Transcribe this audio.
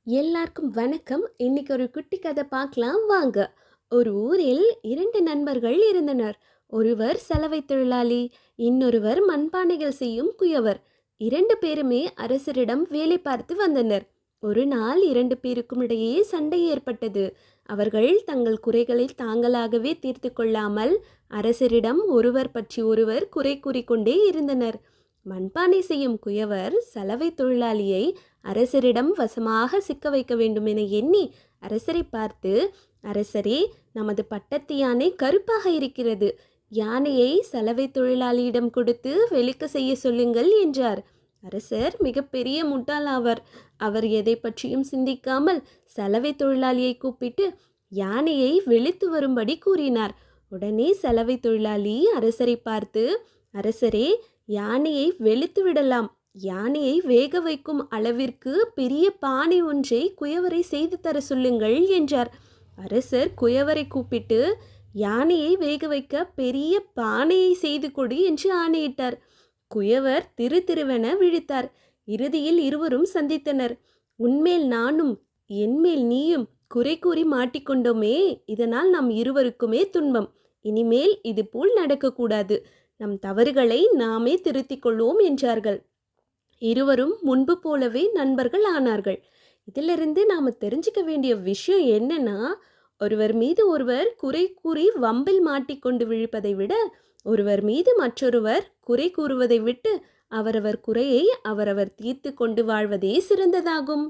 எல்லாருக்கும் வணக்கம். இன்னைக்கு ஒரு குட்டி கதை பார்க்கலாம் வாங்க. ஒரு ஊரில் 2 நண்பர்கள் இருந்தனர். ஒருவர் சலவை தொழிலாளி, இன்னொருவர் மண்பானைகள் செய்யும் குயவர். 2 பேருமே அரசரிடம் வேலை பார்த்து வந்தனர். ஒரு நாள் 2 பேருக்கும் இடையே சண்டை ஏற்பட்டது. அவர்கள் தங்கள் குறைகளை தாங்களாகவே தீர்த்து கொள்ளாமல் அரசரிடம் ஒருவர் பற்றி ஒருவர் குறை கூறிக்கொண்டே இருந்தனர். மண்பானை செய்யும் குயவர் சலவை தொழிலாளியை அரசரிடம் வசமாக சிக்க வைக்க வேண்டும் என எண்ணி அரசரை பார்த்து, அரசரே, நமது பட்டத்து யானை கருப்பாக இருக்கிறது. யானையை சலவை தொழிலாளியிடம் கொடுத்து வெளுக்க செய்ய சொல்லுங்கள் என்றார். அரசர் மிகப்பெரிய முட்டாளாவார். அவர் எதை பற்றியும் சிந்திக்காமல் சலவை தொழிலாளியை கூப்பிட்டு யானையை வெளுத்து வரும்படி கூறினார். உடனே சலவை தொழிலாளி அரசரை பார்த்து, அரசரே, யானையை வெளுத்து விடலாம். யானையை வேக வைக்கும் அளவிற்கு பெரிய பானை ஒன்றை குயவரை செய்து தர சொல்லுங்கள் என்றார். அரசர் குயவரை கூப்பிட்டு யானையை வேக வைக்க பெரிய பானையை செய்து கொடு என்று ஆணையிட்டார். குயவர் திரு திருவென விழித்தார். இறுதியில் இருவரும் சந்தித்தனர். உன்மேல் நானும் என்மேல் நீயும் குறை கூறி மாட்டிக்கொண்டோமே, இதனால் நம் இருவருக்குமே துன்பம். இனிமேல் இது போல் நடக்கக்கூடாது. நம் தவறுகளை நாமே திருத்திக் கொள்வோம் என்றார்கள். இருவரும் முன்பு போலவே நண்பர்கள் ஆனார்கள். இதிலிருந்து நாம் தெரிஞ்சுக்க வேண்டிய விஷயம் என்னன்னா, ஒருவர் மீது ஒருவர் குறை கூறி வம்பில் மாட்டிக்கொண்டு விழிப்பதை விட ஒருவர் மீது மற்றொருவர் குறை கூறுவதை விட்டு அவரவர் குறையை அவரவர் தீர்த்து கொண்டு வாழ்வதே சிறந்ததாகும்.